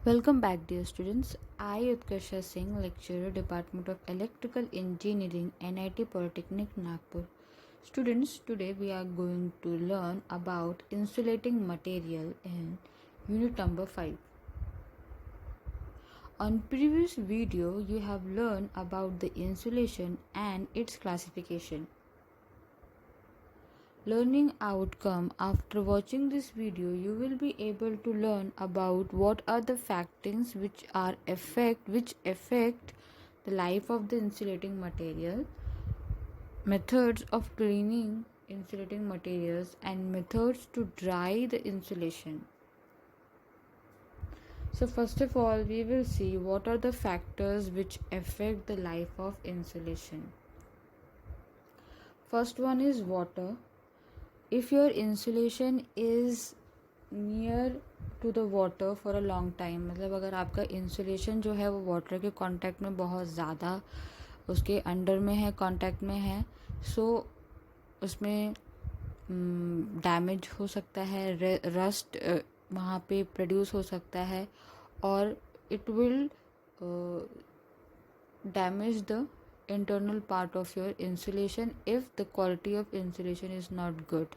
Welcome back, dear students. I, Utkarsha Singh, lecturer, Department of Electrical Engineering, NIT Polytechnic, Nagpur. Students, today we are going to learn about insulating material in unit number 5. On previous video, you have learned about the insulation and its classification. Learning outcome: after watching this video, you will be able to learn about what are the factors which affect the life of the insulating material, methods of cleaning insulating materials, and methods to dry the insulation. So first of all, we will see what are the factors which affect the life of insulation. First one is water. If your insulation is near to the water for a long time, मतलब अगर आपका insulation जो है वो water के contact में बहुत ज़्यादा उसके अंडर में है, कांटेक्ट में है, सो उसमें डैमेज हो सकता है, रस्ट वहाँ पे प्रोड्यूस हो सकता है और it will damage the internal part of your insulation if the quality of insulation is not good.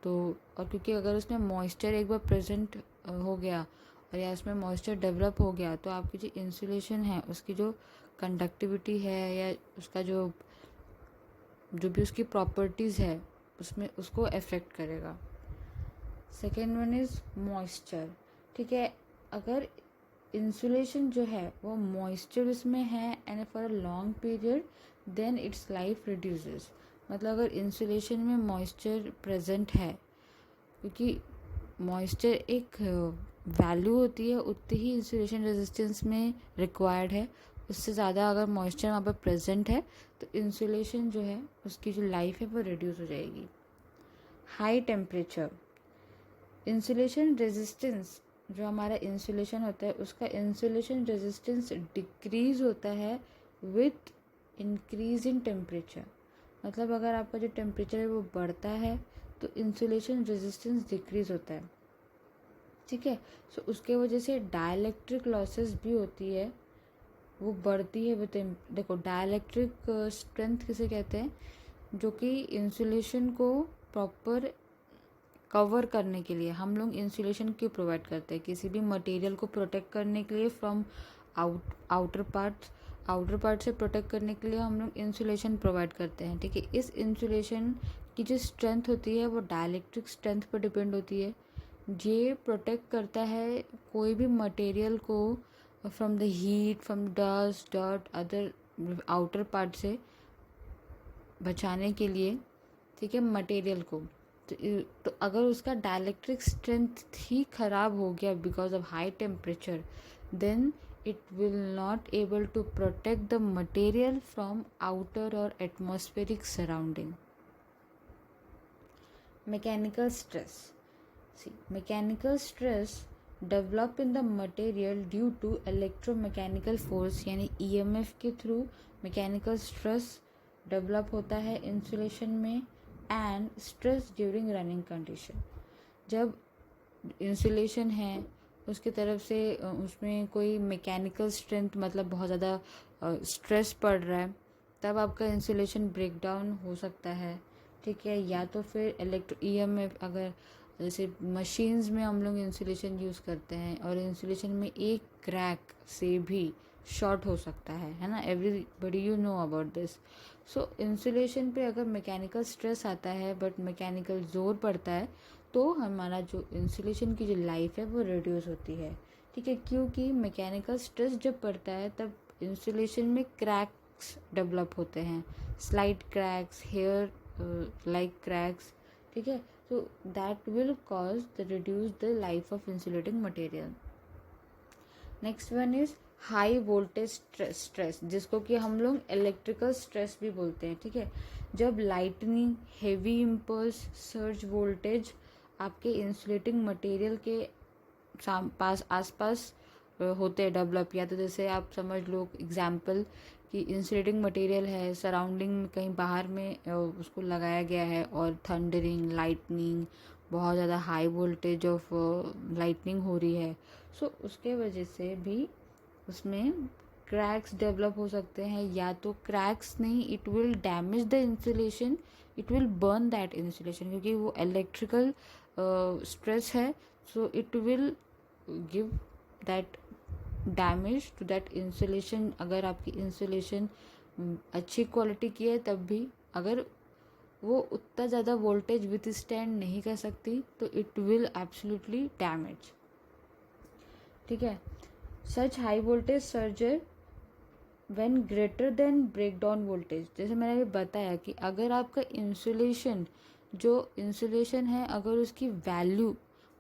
तो और क्योंकि अगर उसमें मॉइस्चर एक बार प्रेजेंट हो गया और या उसमें मॉइस्चर डेवलप हो गया तो आपकी जो इंसुलेशन है उसकी जो कंडक्टिविटी है या उसका जो भी उसकी प्रॉपर्टीज़ है उसमें उसको अफेक्ट करेगा. Second one is moisture. ठीक है, अगर इंसुलेशन जो है वो मॉइस्चर उसमें है and for a long period then its life reduces. मतलब अगर इंसुलेशन में मॉइस्चर प्रेजेंट है, क्योंकि मॉइस्चर एक वैल्यू होती है उतनी ही इंसुलेशन रेजिस्टेंस में रिक्वायर्ड है, उससे ज़्यादा अगर मॉइस्चर वहाँ पर प्रेजेंट है तो इंसुलेशन जो है उसकी जो लाइफ है वो रिड्यूस हो जाएगी. High temperature. इंसुलेशन रेजिस्टेंस जो हमारा इंसुलेशन होता है उसका इंसुलेशन रेजिस्टेंस डिक्रीज होता है विथ इंक्रीज इन टेम्परेचर. मतलब अगर आपका जो टेम्परेचर है वो बढ़ता है तो इंसुलेशन रेजिस्टेंस डिक्रीज होता है. ठीक है, सो उसके वजह से डाइलेक्ट्रिक लॉसेस भी होती है, वो बढ़ती है विथ. देखो, डाइलेक्ट्रिक स्ट्रेंथ किसे कहते हैं? जो कि इंसुलेशन को प्रॉपर कवर करने के लिए हम लोग इंसुलेशन क्यों प्रोवाइड करते हैं? किसी भी मटेरियल को प्रोटेक्ट करने के लिए फ्रॉम आउटर पार्ट से प्रोटेक्ट करने के लिए हम लोग इंसुलेशन प्रोवाइड करते हैं. ठीक है, इस इंसुलेशन की जो स्ट्रेंथ होती है वो डाइलेक्ट्रिक स्ट्रेंथ पर डिपेंड होती है. ये प्रोटेक्ट करता है कोई भी मटेरियल को from the heat, from dust, dirt, other outer part से बचाने के लिए. ठीक है, मटेरियल को. तो अगर उसका डाइलेक्ट्रिक स्ट्रेंथ ही ख़राब हो गया because of high temperature, then it will not able to protect the material from outer or atmospheric surrounding. Mechanical stress. See, mechanical stress develop in the material due to electromechanical force, यानी EMF के through mechanical stress develop होता है insulation में. And stress during running condition. जब insulation है उसकी तरफ से उसमें कोई मैकेनिकल स्ट्रेंथ, मतलब बहुत ज़्यादा स्ट्रेस पड़ रहा है, तब आपका इंसुलेशन ब्रेक डाउन हो सकता है. ठीक है, या तो फिर EMF, अगर जैसे मशीन्स में हम लोग इंसुलेशन यूज़ करते हैं और इंसुलेशन में एक क्रैक से भी शॉर्ट हो सकता है ना. Everybody you know about this. So insulation पे अगर मैकेनिकल स्ट्रेस आता है बट मैकेनिकल जोर पड़ता है तो हमारा जो इंसुलेशन की जो लाइफ है वो रिड्यूस होती है. ठीक है, क्योंकि मैकेनिकल स्ट्रेस जब पड़ता है तब इंसुलेशन में क्रैक्स डेवलप होते हैं, slight cracks, hair like cracks. ठीक है, so that will cause the reduce the life of insulating material. Next one is high voltage stress, जिसको कि हम लोग इलेक्ट्रिकल स्ट्रेस भी बोलते हैं. ठीक है, जब lightning, heavy impulse, surge voltage आपके इंसुलेटिंग मटेरियल के आसपास होते हैं डेवलप. या तो जैसे आप समझ लो एग्जाम्पल कि इंसुलेटिंग मटेरियल है, सराउंडिंग में कहीं बाहर में उसको लगाया गया है और थंडरिंग, लाइटनिंग, बहुत ज़्यादा हाई वोल्टेज ऑफ लाइटनिंग हो रही है, सो उसके वजह से भी उसमें क्रैक्स डेवलप हो सकते हैं, या तो क्रैक्स नहीं, it will damage the insulation, it will burn that insulation, क्योंकि वो इलेक्ट्रिकल स्ट्रेस है, so it will give that damage to that insulation. अगर आपकी इंसुलेशन अच्छी क्वालिटी की है तब भी अगर वो उतना ज़्यादा वोल्टेज विथ स्टैंड नहीं कर सकती तो इट विल एब्सोल्युटली डैमेज। ठीक है, such high voltage surges when greater than break down voltage, जैसे मैंने अभी बताया कि अगर आपका इंसुलेशन जो इंसुलेशन है अगर उसकी वैल्यू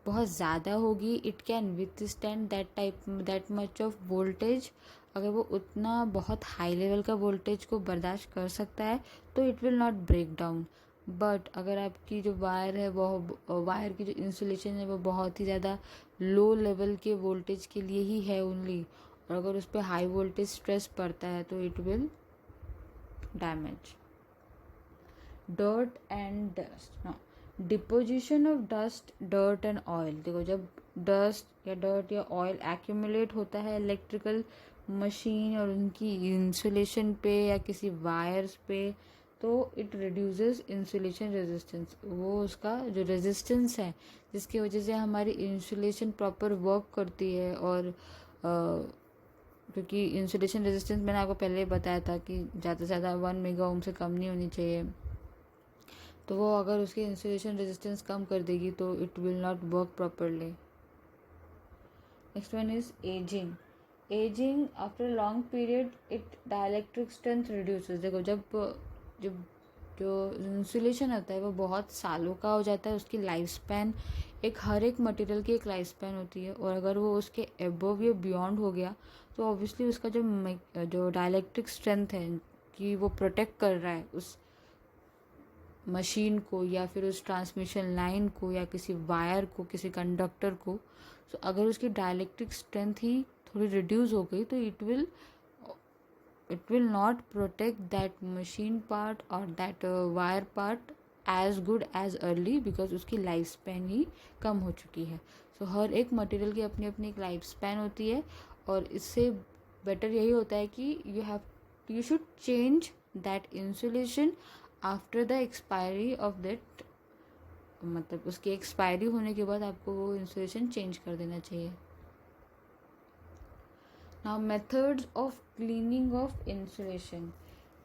बहुत ज़्यादा होगी, it can with stand that much of voltage, अगर वो उतना बहुत हाई लेवल का वोल्टेज को बर्दाश्त कर सकता है तो it will not break down. But अगर आपकी जो वायर है वो वायर की जो इंसुलेशन है वो बहुत ही ज़्यादा लो लेवल के वोल्टेज के लिए ही है ओनली, और अगर उस पर हाई वोल्टेज स्ट्रेस पड़ता है तो it will damage. Dirt and dust, deposition of dust, dirt and oil. देखो, जब डस्ट या डर्ट या ऑयल एक्यूमुलेट होता है इलेक्ट्रिकल मशीन और उनकी इंसुलेशन पे या किसी वायर्स पे, तो इट रिड्यूसेस इंसुलेशन रेजिस्टेंस। वो उसका जो रेजिस्टेंस है जिसकी वजह से हमारी इंसुलेशन प्रॉपर वर्क करती है, और क्योंकि इंसुलेशन रेजिस्टेंस मैंने आपको पहले ही बताया था कि ज़्यादा से ज़्यादा 1 मेगा ओम से कम नहीं होनी चाहिए, तो वो अगर उसकी इंसुलेशन रेजिस्टेंस कम कर देगी तो it will not work properly. Next one is ageing. Ageing after long period it dielectric strength reduces. देखो, जब जब जो इंसुलेशन होता है वो बहुत सालों का हो जाता है, उसकी लाइफ स्पैन हर एक मटेरियल की एक लाइफ स्पैन होती है, और अगर वो उसके एबव या बियॉन्ड हो गया तो ऑब्वियसली उसका जो डाइलेक्ट्रिक स्ट्रेंथ है कि वो प्रोटेक्ट कर रहा है उस मशीन को या फिर उस ट्रांसमिशन लाइन को या किसी वायर को, किसी कंडक्टर को, तो अगर उसकी डाइलेक्ट्रिक स्ट्रेंथ ही थोड़ी रिड्यूस हो गई तो it will not protect that machine part और that wire part as good as early, because उसकी लाइफ स्पैन ही कम हो चुकी है। सो हर एक मटेरियल की अपनी अपनी एक लाइफ स्पैन होती है, और इससे बेटर यही होता है कि you should change that insulation after the expiry of that, मतलब उसकी एक्सपायरी होने के बाद आपको वो इंसुलेशन चेंज कर देना चाहिए। Now methods of cleaning of insulation.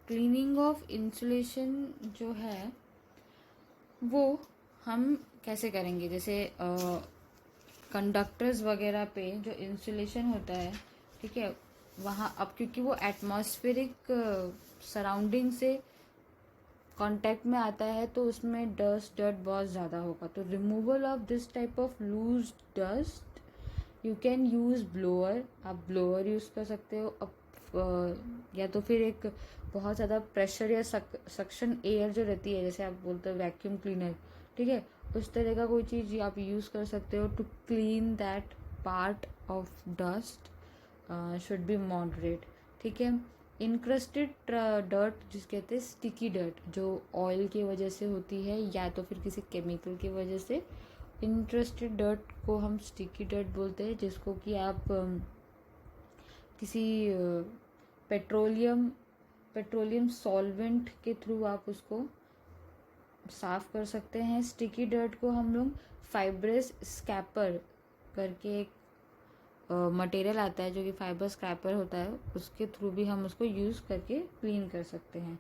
Cleaning of insulation जो है वो हम कैसे करेंगे, जैसे कंडक्टर्स वगैरह पे जो इंसुलेशन होता है, ठीक है, वहाँ अब क्योंकि वो एटमॉस्फेरिक सराउंडिंग से कांटेक्ट में आता है तो उसमें डस्ट डर्ट बहुत ज़्यादा होगा, तो removal of this type of loose dust you can use blower. आप ब्लोअर यूज़ कर सकते हो। अब या तो फिर एक बहुत ज़्यादा प्रेशर या सक्शन एयर जो रहती है, जैसे आप बोलते हो वैक्यूम क्लीनर, ठीक है, उस तरह का कोई चीज़ आप यूज़ कर सकते हो to clean that part of dust, should be moderate. ठीक है, इनक्रस्टेड डर्ट जिस कहते हैं स्टिकी डर्ट, जो ऑयल की वजह से होती है या तो फिर किसी केमिकल की वजह से, इंटरेस्टेड डर्ट को हम स्टिकी डर्ट बोलते हैं, जिसको कि आप किसी पेट्रोलियम सॉल्वेंट के थ्रू आप उसको साफ कर सकते हैं। स्टिकी डर्ट को हम लोग फाइब्रस स्क्रैपर करके एक मटेरियल आता है जो कि फाइबर स्क्रैपर होता है, उसके थ्रू भी हम उसको यूज़ करके क्लीन कर सकते हैं।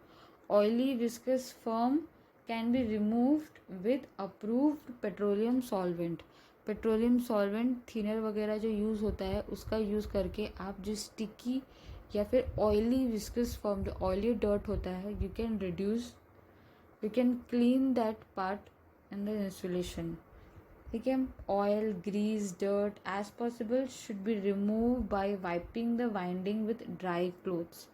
Oily viscous firm can be removed with approved petroleum solvent. Petroleum solvent thinner वगैरह जो यूज़ होता है उसका यूज़ करके आप जो स्टिकी या फिर ऑयली विस्कस फॉर्म, जो ऑयली डर्ट होता है, you can clean that part in the insulation. ठीक है, oil, grease, dirt as possible should be remove by wiping the winding with dry cloths.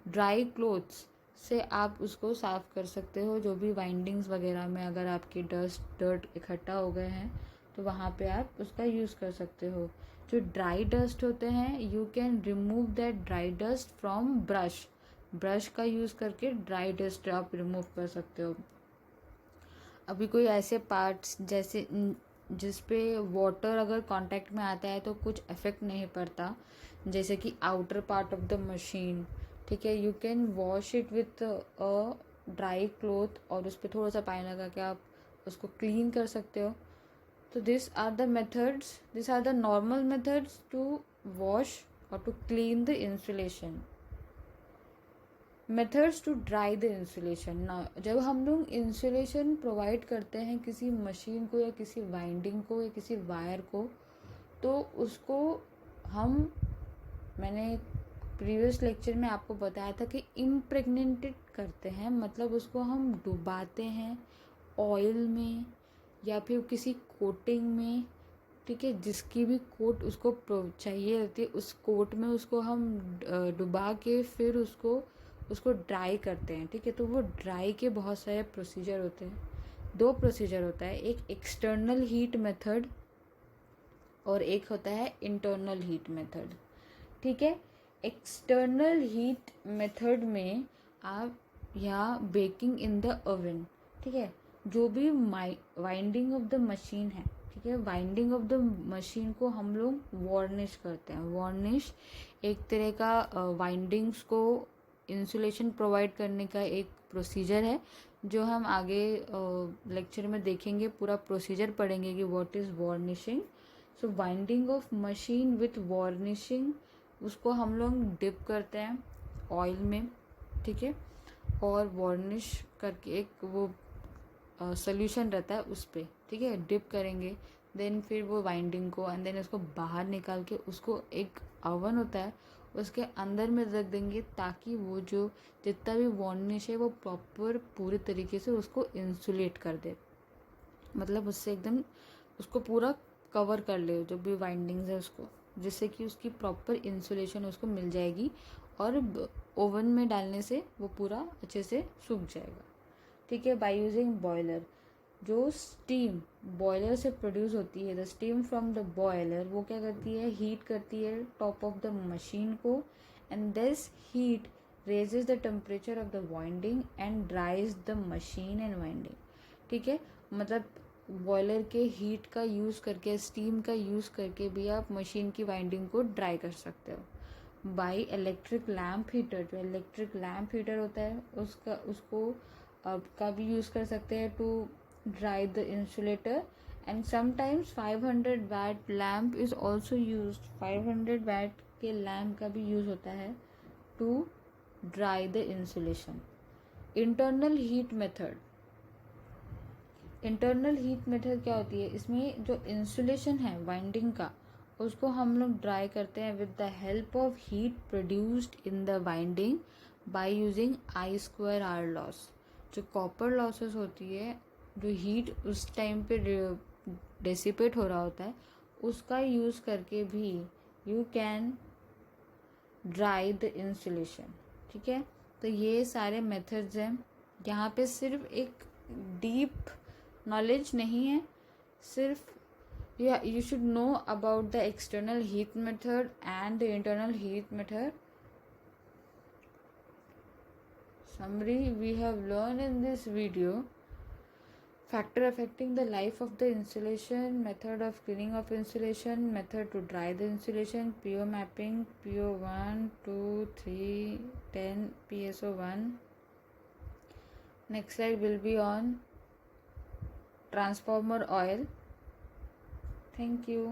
Dry cloths से आप उसको साफ कर सकते हो, जो भी वाइंडिंग्स वगैरह में अगर आपके डर्ट इकट्ठा हो गए हैं तो वहाँ पे आप उसका यूज़ कर सकते हो। जो ड्राई डस्ट होते हैं, you can remove that dry dust from brush का यूज़ करके ड्राई डस्ट आप रिमूव कर सकते हो। अभी कोई ऐसे पार्ट्स जैसे जिस पे वाटर अगर कांटेक्ट में आता है तो कुछ इफेक्ट नहीं पड़ता, जैसे कि outer part of the machine, ठीक है, you can wash it with a dry cloth और उस पर थोड़ा सा पानी लगा के आप उसको क्लीन कर सकते हो. तो this are the normal methods to wash और to clean the insulation. Methods to dry the insulation. ना जब हम लोग इंसुलेशन प्रोवाइड करते हैं किसी मशीन को या किसी वाइंडिंग को या किसी वायर को, तो उसको हम, मैंने प्रीवियस लेक्चर में आपको बताया था कि इम्प्रेग्नेटेड करते हैं, मतलब उसको हम डुबाते हैं ऑयल में या फिर किसी कोटिंग में, ठीक है, जिसकी भी कोट उसको चाहिए रहती है उस कोट में उसको हम डुबा के फिर उसको ड्राई करते हैं, ठीक है. तो वो ड्राई के बहुत सारे प्रोसीजर होते हैं. 2 प्रोसीजर होता है, एक एक्सटर्नल हीट मेथड और एक होता है इंटरनल हीट मेथड, ठीक है. एक्सटर्नल हीट मेथड में आप या बेकिंग इन द ओवन, ठीक है, जो भी वाइंडिंग ऑफ द मशीन है, ठीक है, वाइंडिंग ऑफ द मशीन को हम लोग वार्निश करते हैं. वार्निश एक तरह का वाइंडिंग्स को इंसुलेशन प्रोवाइड करने का एक प्रोसीजर है, जो हम आगे लेक्चर में देखेंगे. पूरा प्रोसीजर पढ़ेंगे कि what is varnishing. So winding of machine with varnishing, उसको हम लोग डिप करते हैं ऑयल में, ठीक है, और वार्निश करके एक वो सोल्यूशन रहता है उस पर, ठीक है, डिप करेंगे. देन फिर वो वाइंडिंग को एंड देन उसको बाहर निकाल के उसको एक ओवन होता है उसके अंदर में रख देंगे, ताकि वो जो जितना भी वार्निश है वो प्रॉपर पूरे तरीके से उसको इंसुलेट कर दे, मतलब उससे एकदम उसको पूरा कवर कर ले जो भी वाइंडिंग्स है उसको, जिससे कि उसकी प्रॉपर इंसुलेशन उसको मिल जाएगी और ओवन में डालने से वो पूरा अच्छे से सूख जाएगा, ठीक है. बाय यूजिंग बॉयलर, जो स्टीम बॉयलर से प्रोड्यूस होती है, the steam from the boiler, वो क्या करती है, हीट करती है टॉप ऑफ द मशीन को, and this heat raises the temperature of the winding and ड्राइज the machine and winding, ठीक है. मतलब बॉयलर के हीट का यूज़ करके, स्टीम का यूज़ करके भी आप मशीन की वाइंडिंग को ड्राई कर सकते हो. बाय इलेक्ट्रिक लैम्प हीटर, जो इलेक्ट्रिक लैम्प हीटर होता है उसको का भी यूज़ कर सकते हैं to dry the insulator. And sometimes 500 watt lamp is also use. 500 watt के लैम्प का भी यूज़ होता है to dry the insulation. Internal heat method, internal heat method क्या होती है, इसमें जो इंसुलेशन है वाइंडिंग का उसको हम लोग ड्राई करते हैं with the help of heat produced in the winding by using I²R loss. जो कॉपर लॉसेस होती है, जो हीट उस टाइम पे डेसिपेट हो रहा होता है, उसका यूज़ करके भी you can dry the insulation, ठीक है. तो ये सारे मेथड्स हैं. यहाँ पे सिर्फ एक डीप नॉलेज नहीं है, सिर्फ you should know about the external heat method and the internal heat method. Summary we have learned in this video: factor affecting the life of the insulation, method of cleaning of insulation, method to dry the insulation, PO mapping, PO 1 2 3 10, PSO 1. Next slide will be on transformer oil. Thank you.